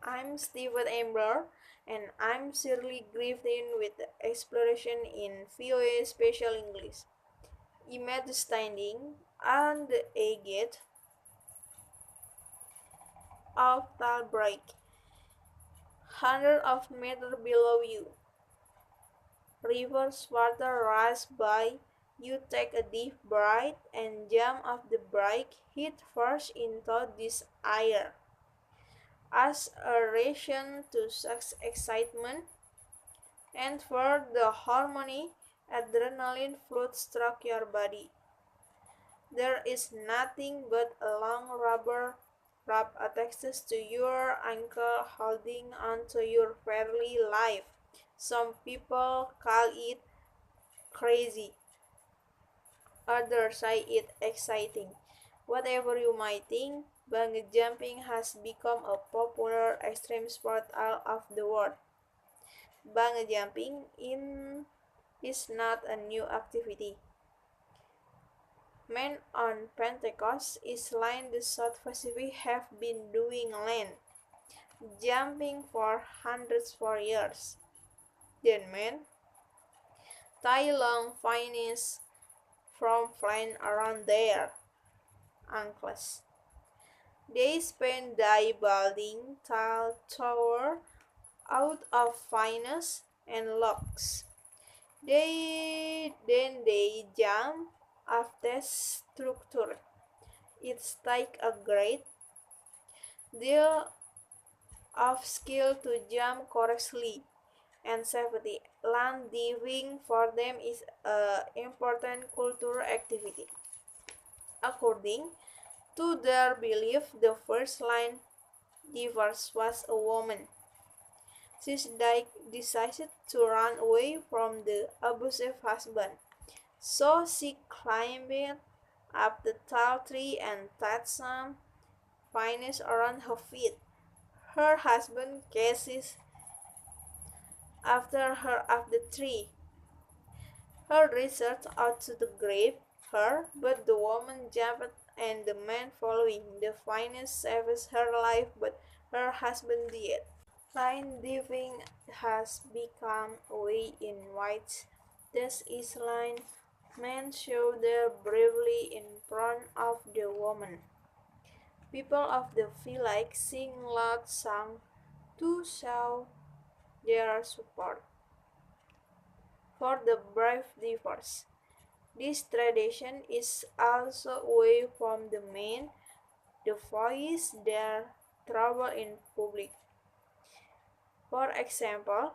I'm Steven Amber, and I'm surely grieved in with the exploration in VOA Special English. Imagine standing on the agate of the break, hundreds of meters below you. Rivers water rush by. You take a deep breath and jump off the break, head first into this air. As a reaction to such excitement, and for the harmony, adrenaline floods through your body. There is nothing but a long rubber wrap attached to your ankle holding onto your very life. Some people call it crazy, others say it exciting. Whatever you might think, bungee jumping has become a popular extreme sport all over the world. Bungee jumping is not a new activity. Men on Pentecost Island the South Pacific have been doing land jumping for hundreds of years. Then men tie long fines from flying around their ankles. They spend day building tall tower out of fines and logs. They jump after structure. It's take a great deal of skill to jump correctly and safety. Land diving for them is an important cultural activity. According to their belief, the first land diver was a woman. She decided to run away from the abusive husband. So she climbed up the tall tree and tied some vines around her feet. Her husband chases after her up the tree. Her research out to grave her, but the woman jumped and the man following. The vines saved her life, but her husband did. Line diving has become a way in which this island men show their bravery in front of the woman. People of the village sing loud songs to show their support for the brave divers. This tradition is also a way from the men to voice their trouble in public. For example,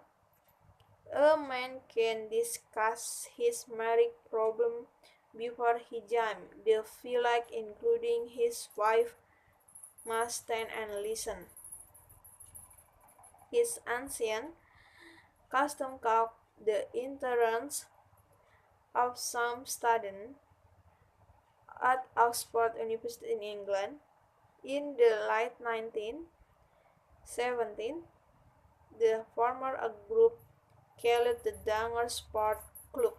a man can discuss his marriage problem before he jumps. The village, including his wife, must stand and listen. His ancient custom called the entrance of some students at Oxford University in England in the late 19th 17th. The former a group called the Danger Sport Club.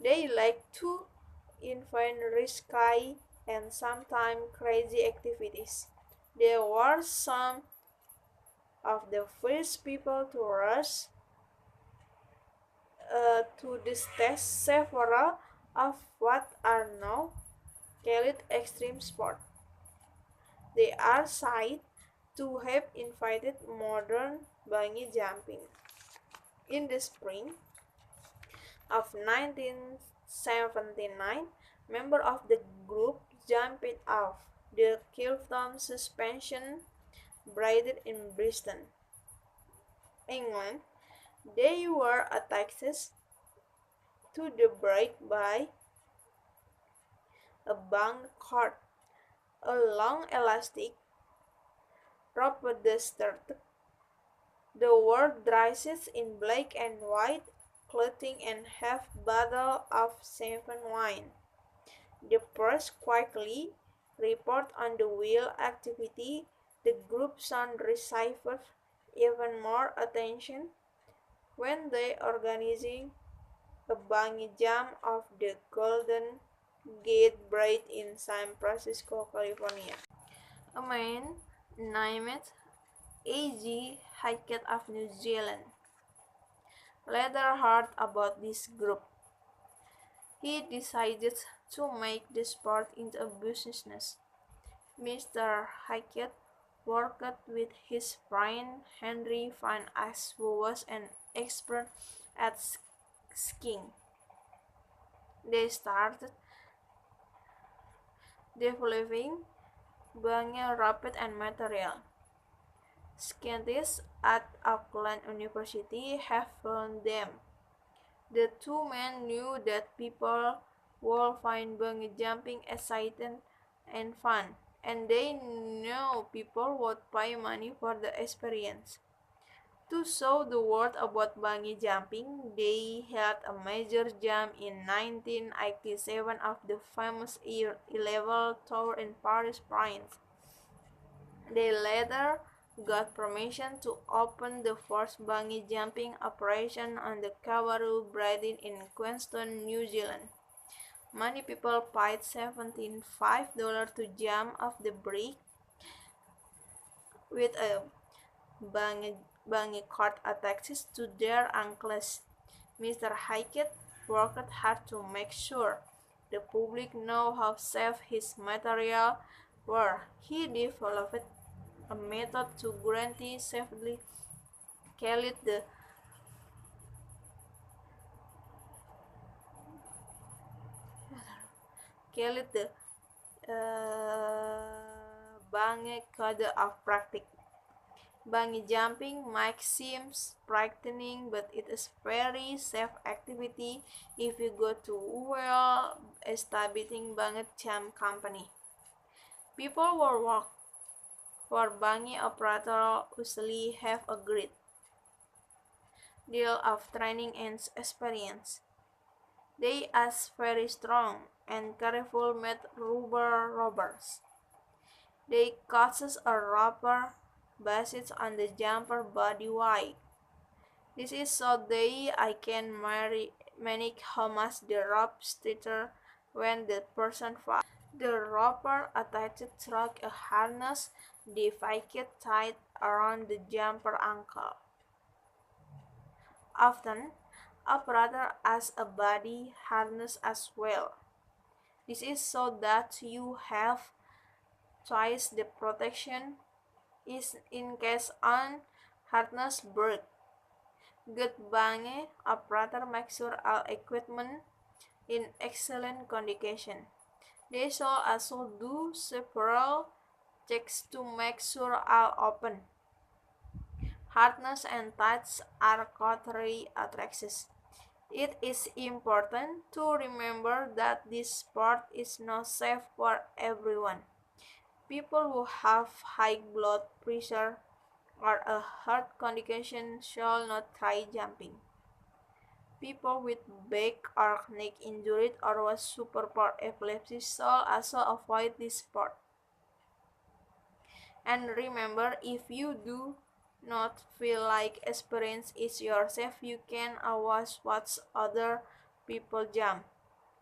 They like to invent risky and sometimes crazy activities. They were some of the first people to rush to this test several of what are now called extreme sport. They are said to have invited modern bungee jumping. In the spring of 1979, members of the group jumped off the Clifton suspension bridge in Bristol, England. They were attached to the brake by a bank cord, a long elastic rope started. The world dresses in black and white clothing and have bottle of champagne wine. The press quickly report on the wheel activity. The group soon received even more attention when they organizing a bungee jump of the Golden Gate Bridge in San Francisco, California. A man named AG Hiket of New Zealand later heard about this group. He decided to make the sport into a business. Mr. Hiket worked with his friend Henry Van Ass, who was an expert at skiing. They started developing Bungee rapid and material. Scientists at Auckland University have found them. The two men knew that people would find bungee jumping exciting and fun, and they knew people would pay money for the experience. To show the world about bungee jumping, they held a major jump in 1987 of the famous E-level tour in Paris, France. They later got permission to open the first bungee jumping operation on the Kawaru Bridge in Queenstown, New Zealand. Many people paid $75 to jump off the bridge with a bungee cord attached to their ankles. Mr. Hickett worked hard to make sure the public know how safe his material were. He developed a method to guarantee safely called the Bungee Code of Practice. Bungee jumping might seem frightening, but it is very safe activity if you go to well-established bungee jump company. People who work for bungee operator usually have a great deal of training and experience. They are very strong and careful made rubber rubbers. They causes a rubber based on the jumper body weight. This is so they I can manage how much the rope stretches when the person falls. The rubber attached through a harness divided tight around the jumper ankle. Often, operator has a body harness as well. This is so that you have twice the protection is in case an harness breaks. Good bungee operator makes sure all equipment in excellent condition. They shall also do several checks to make sure all open, harness and ties are correctly attached. It is important to remember that this sport is not safe for everyone. People who have high blood pressure or a heart condition should not try jumping. People with back or neck injuries or with super epilepsy should also avoid this sport. And remember, if you do not feel like experience it yourself, you can always watch other people jump.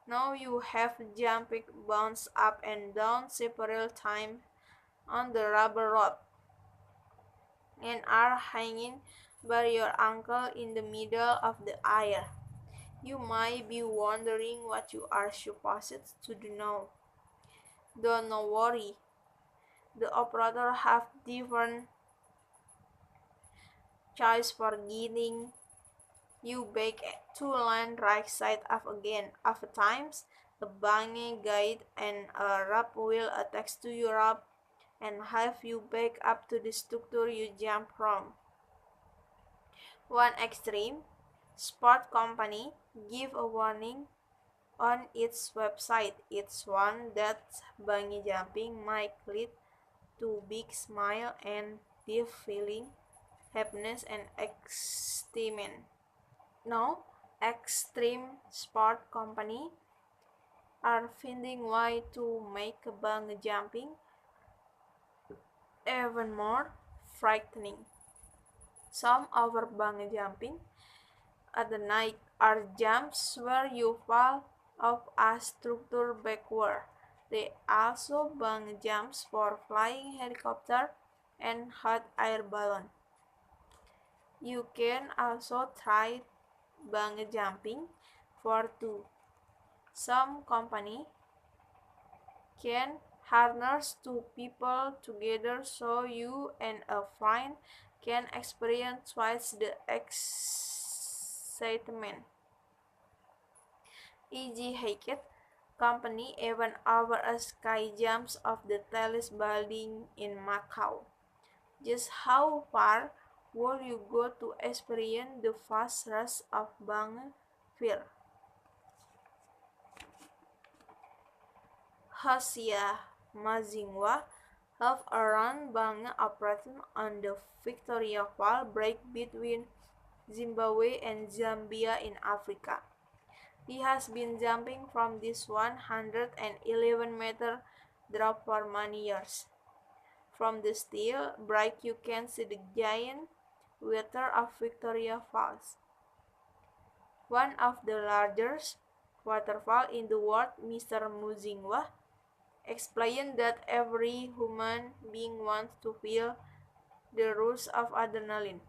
Now you have jumped, bounce up and down several times on the rubber rope and are hanging by your ankle in the middle of the air. You might be wondering what you are supposed to do now. Don't worry, the operator have different choice for getting you back to land right side up again. Oftentimes, a bungee guide and a rope will attach to your rope and have you back up to the structure you jumped from. One extreme sport company give a warning on its website. It's one that bungee jumping might lead to big smile and deep feeling, happiness and excitement. Now, extreme sport company are finding way to make bungee jumping even more frightening. Some over bungee jumping at the night are jumps where you fall off a structure backward. They also bungee jumps for flying helicopter and hot air balloon. You can also try bungee jumping for two. Some company can harness two people together so you and a friend can experience twice the excitement. E.G. Hackett Company even over a sky jumps of the tallest building in Macau. Just how far would you go to experience the fast rush of bungee fear? Hasia Mazingwa have a run bungee operation on the Victoria Fall break between Zimbabwe and Zambia in Africa. He has been jumping from this 111-meter drop for many years. From the still break you can see the giant water of Victoria Falls, one of the largest waterfalls in the world. Mr. Muzingwa explained that every human being wants to feel the rush of adrenaline.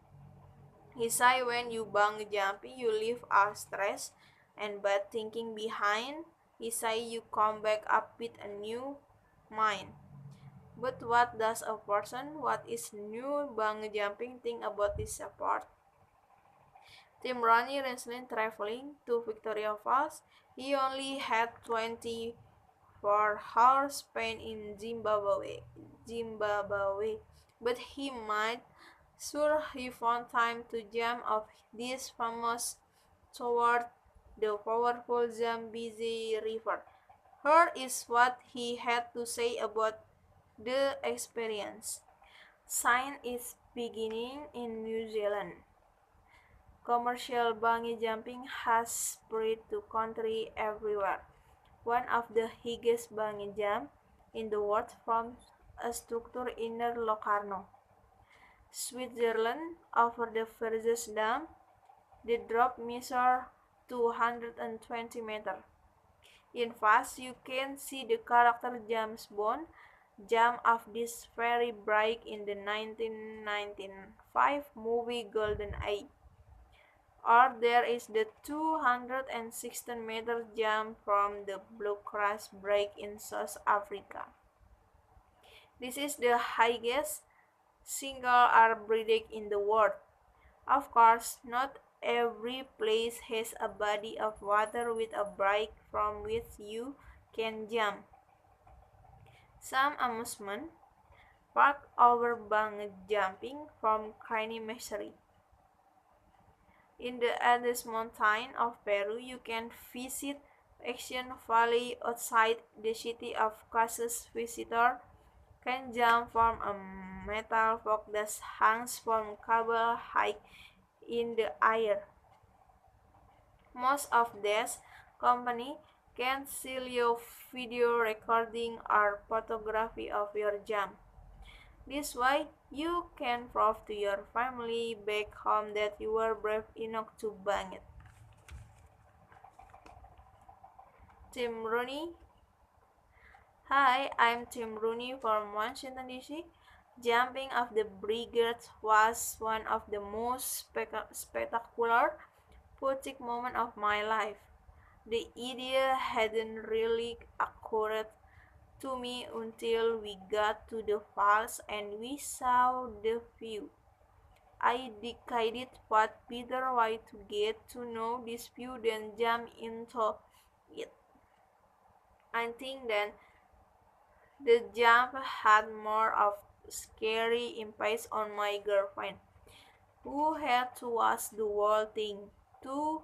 He said when you bungee jumping, you leave all stress and bad thinking behind. He said you come back up with a new mind. But what does a person what is new bungee jumping think about this sport? Tim Ronnie recently traveling to Victoria Falls. He only had 24 hours spent in Zimbabwe, but he might sure he found time to jump off this famous toward the powerful Zambezi River. Here is what he had to say about the experience. Science is beginning in New Zealand. Commercial bungee jumping has spread to country everywhere. One of the highest bungee jump in the world forms a structure in Locarno, Switzerland, over the Verzes Dam. The drop measures 220 meters. In fast, you can see the character James Bond jump of this very break in the 1995 movie GoldenEye. Or there is the 216-meter jump from the Blue Cross break in South Africa. This is the highest single air break in the world. Of course, not every place has a body of water with a break from which you can jump. Some amusement park over bungee jumping from Crane Missouri. In the Andes Mountain of Peru, you can visit Action Valley outside the city of Casas. Visitor can jump from a metal box that hangs from cable high in the air. Most of these companies can sell you video recording or photography of your jump. This way, you can prove to your family back home that you were brave enough to bang it. Tim Rooney. Hi, I'm Tim Rooney from Washington, D.C. Jumping off the Brigade was one of the most spectacular, poetic moments of my life. The idea hadn't really occurred to me until we got to the falls and we saw the view. I decided what better way to get to know this view than jump into it. I think that the jump had more of scary impact on my girlfriend, who had to watch the whole thing. To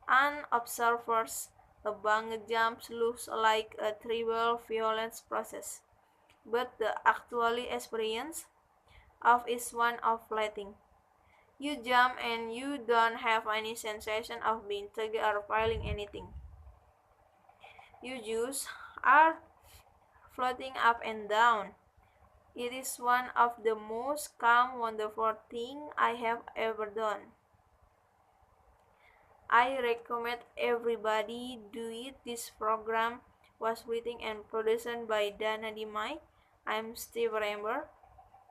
unobservers, a bungee jump looks like a trivial violence process, but the actual experience of is one of letting. You jump and you don't have any sensation of being tugged or feeling anything. You just are floating up and down. It is one of the most calm, wonderful things I have ever done. I recommend everybody do it. This program was written and produced by Dana Deby. I'm Steve Ramber,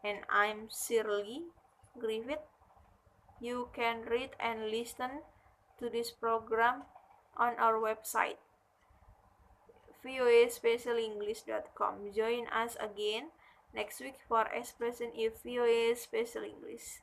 And I'm Shirley Griffith. You can read and listen to this program on our website voaspecialenglish.com. Join us again next week for Expression in VOA Special English.